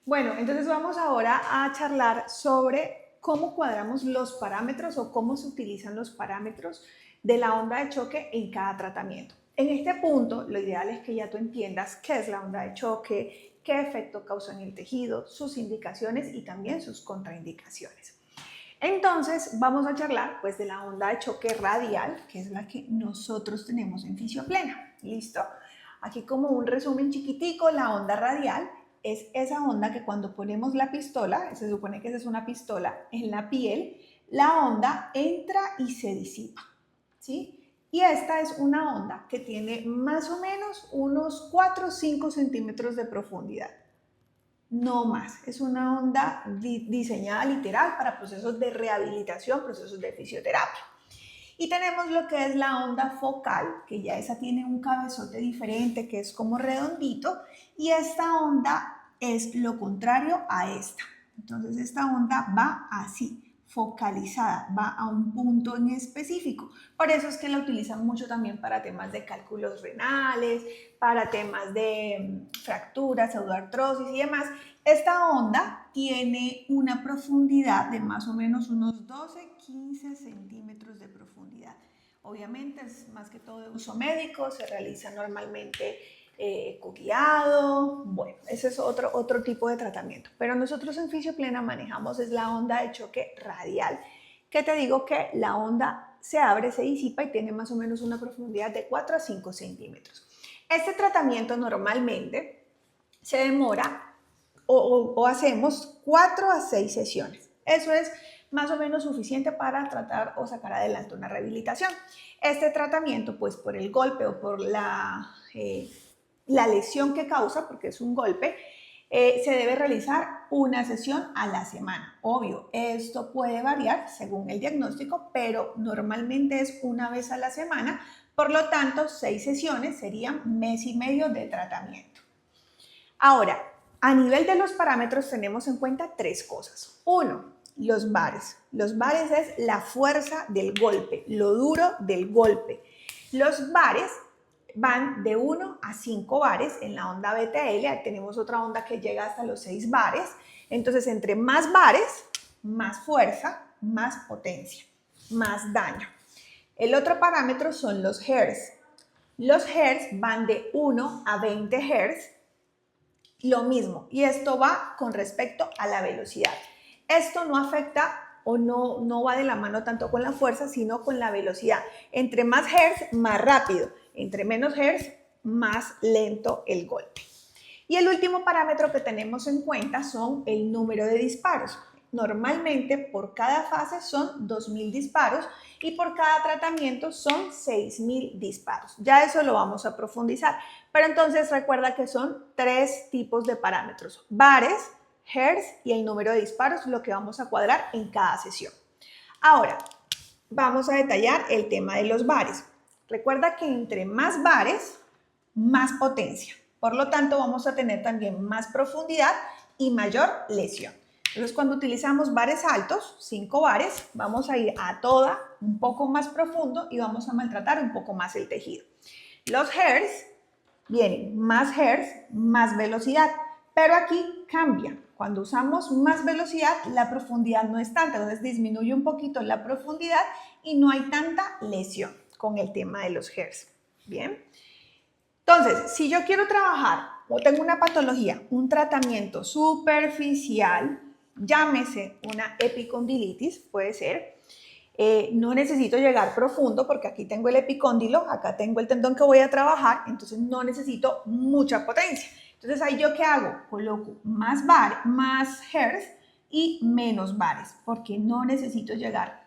Bueno, entonces vamos ahora a charlar sobre cómo cuadramos los parámetros o cómo se utilizan los parámetros de la onda de choque en cada tratamiento. En este punto, lo ideal es que ya tú entiendas qué es la onda de choque, qué efecto causa en el tejido, sus indicaciones y también sus contraindicaciones. Entonces, vamos a charlar pues de la onda de choque radial, que es la que nosotros tenemos en Fisioplena. ¿Listo? Aquí como un resumen chiquitico, la onda radial es esa onda que cuando ponemos la pistola, se supone que esa es una pistola, en la piel, la onda entra y se disipa, ¿sí? Y esta es una onda que tiene más o menos unos 4 o 5 centímetros de profundidad. No más, es una onda diseñada literal para procesos de rehabilitación, procesos de fisioterapia. Y tenemos lo que es la onda focal, que ya esa tiene un cabezote diferente, que es como redondito, y esta onda es lo contrario a esta. Entonces esta onda va así, focalizada, va a un punto en específico. Por eso es que la utilizan mucho también para temas de cálculos renales, para temas de fracturas, pseudoartrosis y demás. Esta onda tiene una profundidad de más o menos unos 12-15 centímetros de profundidad. Obviamente es más que todo de uso médico, se realiza normalmente ecoguiado, bueno, ese es otro tipo de tratamiento. Pero nosotros en Fisioplena manejamos es la onda de choque radial, que te digo que la onda se abre, se disipa y tiene más o menos una profundidad de 4 a 5 centímetros. Este tratamiento normalmente se demora o hacemos 4 a 6 sesiones. Eso es más o menos suficiente para tratar o sacar adelante una rehabilitación. Este tratamiento, pues por el golpe o por la lesión que causa, porque es un golpe, se debe realizar una sesión a la semana. Obvio, esto puede variar según el diagnóstico, pero normalmente es una vez a la semana. Por lo tanto, 6 sesiones serían mes y medio de tratamiento. Ahora, a nivel de los parámetros tenemos en cuenta 3 cosas. 1, los bares. Los bares es la fuerza del golpe, lo duro del golpe. Los bares van de 1 a 5 bares en la onda BTL. Tenemos otra onda que llega hasta los 6 bares. Entonces, entre más bares, más fuerza, más potencia, más daño. El otro parámetro son los hertz. Los hertz van de 1 a 20 hertz. Lo mismo, y esto va con respecto a la velocidad. Esto no afecta o no va de la mano tanto con la fuerza, sino con la velocidad. Entre más hertz, más rápido. Entre menos hertz, más lento el golpe. Y el último parámetro que tenemos en cuenta son el número de disparos. Normalmente por cada fase son 2.000 disparos y por cada tratamiento son 6.000 disparos. Ya eso lo vamos a profundizar. Pero entonces recuerda que son 3 tipos de parámetros: bares, hertz y el número de disparos, lo que vamos a cuadrar en cada sesión. Ahora, vamos a detallar el tema de los bares. Recuerda que entre más bares, más potencia. Por lo tanto, vamos a tener también más profundidad y mayor lesión. Entonces, cuando utilizamos bares altos, 5 bares, vamos a ir a toda, un poco más profundo y vamos a maltratar un poco más el tejido. Los hertz vienen más hertz, más velocidad, pero aquí cambia. Cuando usamos más velocidad, la profundidad no es tanta, entonces disminuye un poquito la profundidad y no hay tanta lesión con el tema de los hertz. Bien. Entonces, si yo quiero trabajar o tengo una patología, un tratamiento superficial, llámese una epicondilitis, puede ser, no necesito llegar profundo porque aquí tengo el epicóndilo, acá tengo el tendón que voy a trabajar, entonces no necesito mucha potencia. Entonces, ahí yo ¿qué hago? Coloco más hertz y menos bares porque no necesito llegar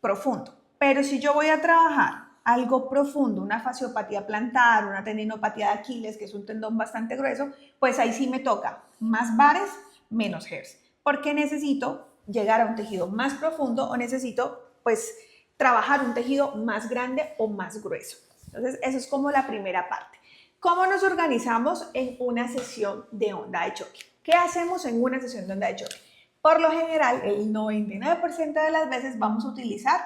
profundo. Pero si yo voy a trabajar algo profundo, una fasciopatía plantar, una tendinopatía de Aquiles, que es un tendón bastante grueso, pues ahí sí me toca más bares, menos hertz, porque necesito llegar a un tejido más profundo o necesito pues trabajar un tejido más grande o más grueso. Entonces, eso es como la primera parte. ¿Cómo nos organizamos en una sesión de onda de choque? ¿Qué hacemos en una sesión de onda de choque? Por lo general, el 99% de las veces vamos a utilizar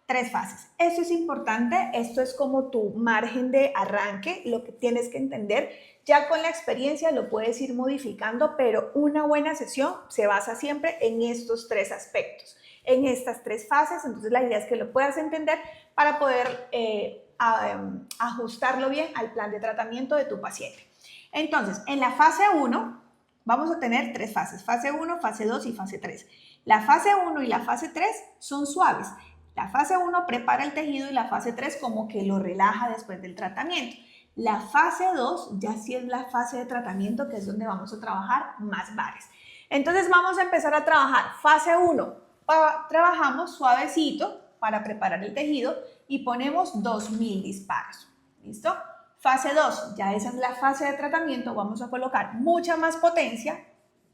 3 fases. Esto es importante, esto es como tu margen de arranque, lo que tienes que entender. Ya con la experiencia lo puedes ir modificando, pero una buena sesión se basa siempre en estos tres aspectos, en estas tres fases. Entonces la idea es que lo puedas entender para poder ajustarlo bien al plan de tratamiento de tu paciente. Entonces, en la fase 1 vamos a tener tres fases, fase 1, fase 2 y fase 3. La fase 1 y la fase 3 son suaves. La fase 1 prepara el tejido y la fase 3 como que lo relaja después del tratamiento. La fase 2 ya sí es la fase de tratamiento, que es donde vamos a trabajar más bares. Entonces vamos a empezar a trabajar fase 1. Trabajamos suavecito para preparar el tejido y ponemos 2000 disparos. ¿Listo? Fase 2, ya esa es la fase de tratamiento, vamos a colocar mucha más potencia,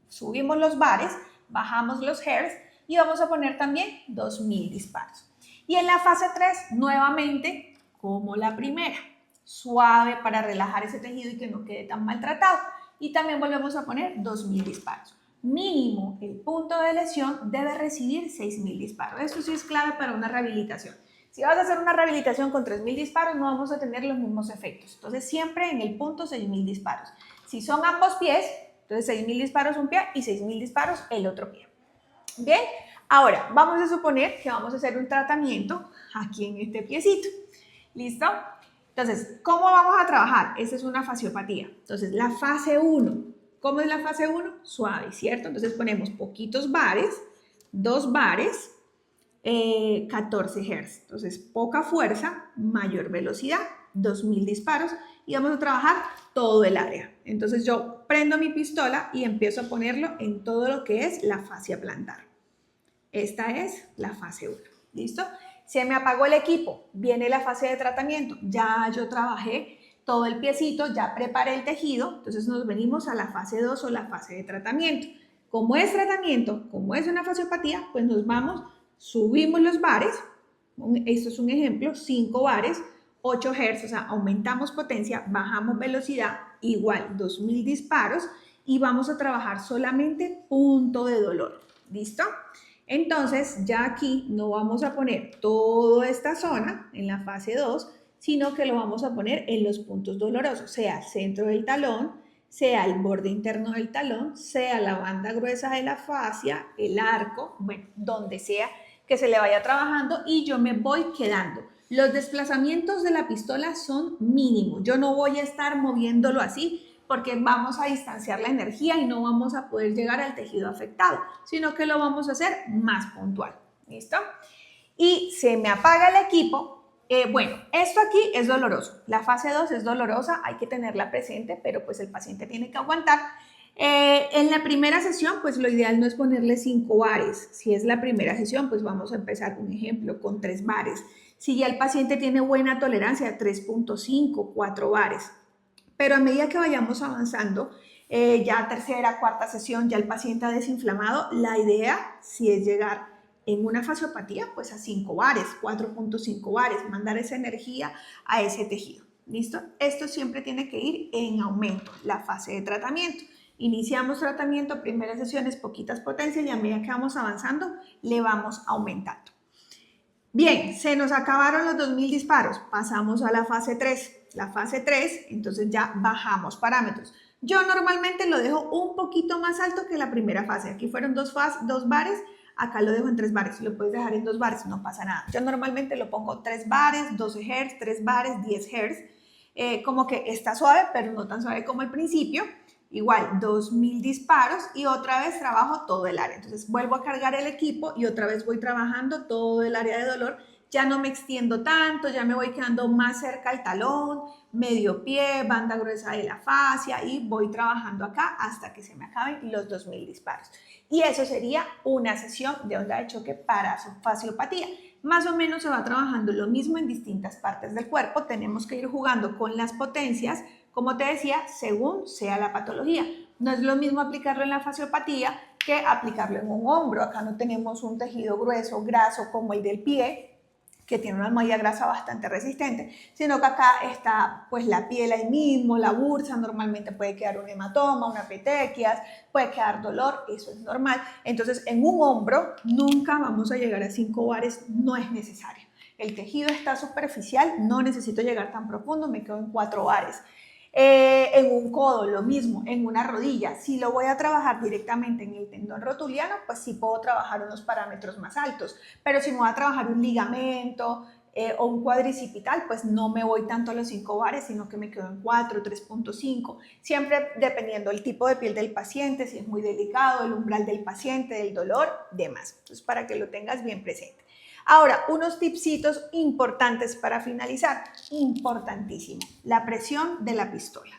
subimos los bares, bajamos los hertz y vamos a poner también 2000 disparos. Y en la fase 3, nuevamente, como la primera, suave para relajar ese tejido y que no quede tan maltratado. Y también volvemos a poner 2000 disparos. Mínimo, el punto de lesión debe recibir 6000 disparos. Eso sí es clave para una rehabilitación. Si vas a hacer una rehabilitación con 3000 disparos, no vamos a tener los mismos efectos. Entonces, siempre en el punto 6000 disparos. Si son ambos pies, entonces 6000 disparos un pie y 6000 disparos el otro pie. Bien, ahora vamos a suponer que vamos a hacer un tratamiento aquí en este piecito. ¿Listo? Entonces, ¿cómo vamos a trabajar? Esta es una fasciopatía. Entonces, la fase 1. ¿Cómo es la fase 1? Suave, ¿cierto? Entonces, ponemos poquitos bares, 2 bares, 14 Hz. Entonces, poca fuerza, mayor velocidad, 2000 disparos y vamos a trabajar todo el área. Entonces, yo prendo mi pistola y empiezo a ponerlo en todo lo que es la fascia plantar. Esta es la fase 1. ¿Listo? Se me apagó el equipo, viene la fase de tratamiento. Ya yo trabajé todo el piecito, ya preparé el tejido, entonces nos venimos a la fase 2 o la fase de tratamiento. Como es tratamiento, como es una fasciopatía, pues nos vamos, subimos los bares, esto es un ejemplo, 5 bares, 8 Hz, o sea, aumentamos potencia, bajamos velocidad, igual 2000 disparos y vamos a trabajar solamente punto de dolor. ¿Listo? Entonces, ya aquí no vamos a poner toda esta zona en la fase 2, sino que lo vamos a poner en los puntos dolorosos, sea el centro del talón, sea el borde interno del talón, sea la banda gruesa de la fascia, el arco, bueno, donde sea que se le vaya trabajando y yo me voy quedando. Los desplazamientos de la pistola son mínimos, yo no voy a estar moviéndolo así, porque vamos a distanciar la energía y no vamos a poder llegar al tejido afectado, sino que lo vamos a hacer más puntual. ¿Listo? Y se me apaga el equipo. Bueno, esto aquí es doloroso. La fase 2 es dolorosa, hay que tenerla presente, pero pues el paciente tiene que aguantar. En la primera sesión, pues lo ideal no es ponerle 5 bares. Si es la primera sesión, pues vamos a empezar, un ejemplo, con 3 bares. Si ya el paciente tiene buena tolerancia, 3.5, 4 bares. Pero a medida que vayamos avanzando, ya tercera, cuarta sesión, ya el paciente ha desinflamado, la idea si es llegar en una fasciopatía, pues a 5 bares, 4.5 bares, mandar esa energía a ese tejido. ¿Listo? Esto siempre tiene que ir en aumento, la fase de tratamiento. Iniciamos tratamiento, primeras sesiones, poquitas potencias y a medida que vamos avanzando, le vamos aumentando. Bien, se nos acabaron los 2000 disparos, pasamos a la fase 3. La fase 3, entonces ya bajamos parámetros. Yo normalmente lo dejo un poquito más alto que la primera fase. Aquí fueron 2 bares, acá lo dejo en 3 bares. Si lo puedes dejar en 2 bares, no pasa nada. Yo normalmente lo pongo 3 bares, 12 Hz, 3 bares, 10 Hz. Como que está suave, pero no tan suave como al principio. Igual, 2000 disparos y otra vez trabajo todo el área. Entonces vuelvo a cargar el equipo y otra vez voy trabajando todo el área de dolor. Ya no me extiendo tanto, ya me voy quedando más cerca al talón, medio pie, banda gruesa de la fascia y voy trabajando acá hasta que se me acaben los 2000 disparos. Y eso sería una sesión de onda de choque para fasciopatía. Más o menos se va trabajando lo mismo en distintas partes del cuerpo. Tenemos que ir jugando con las potencias, como te decía, según sea la patología. No es lo mismo aplicarlo en la fasciopatía que aplicarlo en un hombro. Acá no tenemos un tejido grueso, graso como el del pie, que tiene una almohadilla grasa bastante resistente, sino que acá está pues la piel ahí mismo, la bursa, normalmente puede quedar un hematoma, una petequias, puede quedar dolor, eso es normal. Entonces en un hombro nunca vamos a llegar a 5 bares, no es necesario. El tejido está superficial, no necesito llegar tan profundo, me quedo en 4 bares. En un codo, lo mismo, en una rodilla. Si lo voy a trabajar directamente en el tendón rotuliano, pues sí puedo trabajar unos parámetros más altos. Pero si me voy a trabajar un ligamento o un cuadricipital, pues no me voy tanto a los 5 bares, sino que me quedo en 4, 3.5. Siempre dependiendo del tipo de piel del paciente, si es muy delicado, el umbral del paciente, del dolor, demás. Entonces, para que lo tengas bien presente. Ahora, unos tipsitos importantes para finalizar. Importantísimo, la presión de la pistola.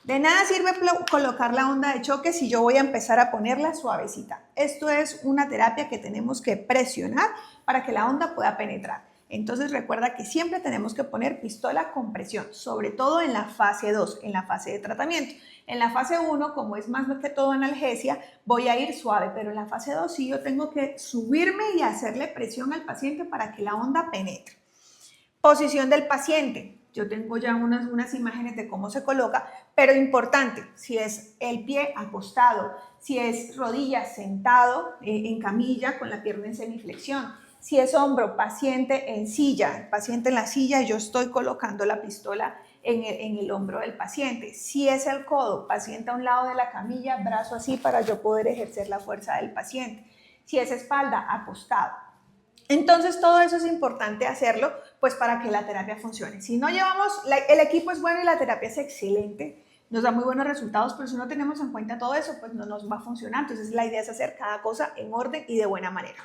De nada sirve colocar la onda de choque si yo voy a empezar a ponerla suavecita. Esto es una terapia que tenemos que presionar para que la onda pueda penetrar. Entonces recuerda que siempre tenemos que poner pistola con presión, sobre todo en la fase 2, en la fase de tratamiento. En la fase 1, como es más que todo analgesia, voy a ir suave, pero en la fase 2 sí yo tengo que subirme y hacerle presión al paciente para que la onda penetre. Posición del paciente. Yo tengo ya unas imágenes de cómo se coloca, pero importante, si es el pie acostado, si es rodilla sentado en camilla con la pierna en semiflexión, si es hombro, paciente en silla, el paciente en la silla, yo estoy colocando la pistola en el hombro del paciente. Si es el codo, paciente a un lado de la camilla, brazo así para yo poder ejercer la fuerza del paciente. Si es espalda, acostado. Entonces todo eso es importante hacerlo pues para que la terapia funcione. Si no llevamos, el equipo es bueno y la terapia es excelente, nos da muy buenos resultados, pero si no tenemos en cuenta todo eso pues no nos va a funcionar. Entonces la idea es hacer cada cosa en orden y de buena manera.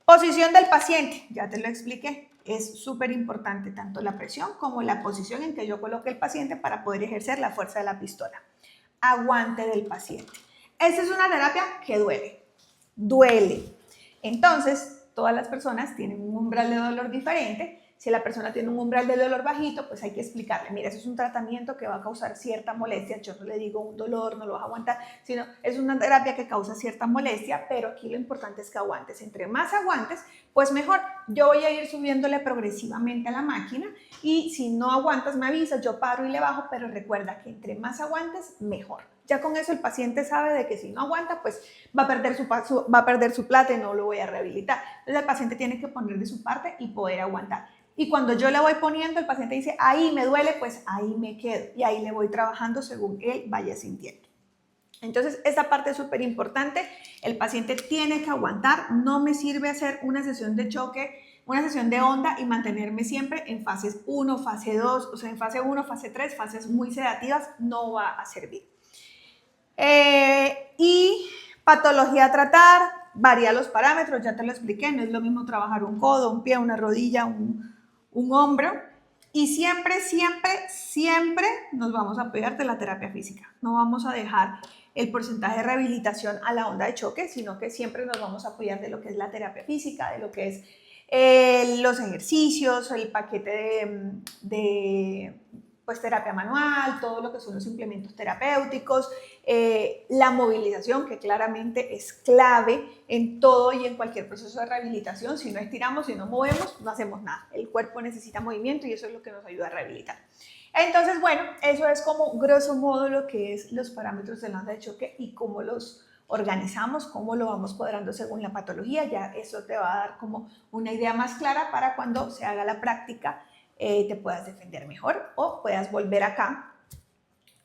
Posición del paciente, ya te lo expliqué, es súper importante tanto la presión como la posición en que yo coloque el paciente para poder ejercer la fuerza de la pistola. Aguante del paciente. Esta es una terapia que duele. Entonces, todas las personas tienen un umbral de dolor diferente. Si la persona tiene un umbral de dolor bajito, pues hay que explicarle, mira, eso es un tratamiento que va a causar cierta molestia. Yo no le digo un dolor, no lo vas a aguantar, sino es una terapia que causa cierta molestia, pero aquí lo importante es que aguantes. Entre más aguantes, pues mejor. Yo voy a ir subiéndole progresivamente a la máquina y si no aguantas me avisas, yo paro y le bajo, pero recuerda que entre más aguantes, mejor. Ya con eso el paciente sabe de que si no aguanta, pues va a perder su plata y no lo voy a rehabilitar. Entonces el paciente tiene que poner de su parte y poder aguantar. Y cuando yo le voy poniendo, el paciente dice, ahí me duele, pues ahí me quedo. Y ahí le voy trabajando según él vaya sintiendo. Entonces, esta parte es súper importante. El paciente tiene que aguantar. No me sirve hacer una sesión de choque, una sesión de onda y mantenerme siempre en fases 1, fase 2, o sea, en fase 1, fase 3, fases muy sedativas, no va a servir. Y patología a tratar, varía los parámetros, ya te lo expliqué, no es lo mismo trabajar un codo, un pie, una rodilla, un hombro. Y siempre, siempre, siempre nos vamos a apoyar de la terapia física. No vamos a dejar el porcentaje de rehabilitación a la onda de choque, sino que siempre nos vamos a apoyar de lo que es la terapia física, de lo que es los ejercicios, el paquete de pues terapia manual, todo lo que son los implementos terapéuticos, la movilización, que claramente es clave en todo y en cualquier proceso de rehabilitación. Si no estiramos, si no movemos, no hacemos nada. El cuerpo necesita movimiento y eso es lo que nos ayuda a rehabilitar. Entonces, bueno, eso es como grosso modo lo que es los parámetros de la onda de choque y cómo los organizamos, cómo lo vamos cuadrando según la patología. Ya eso te va a dar como una idea más clara para cuando se haga la práctica te puedas defender mejor o puedas volver acá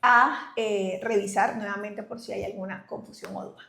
a revisar nuevamente por si hay alguna confusión o duda.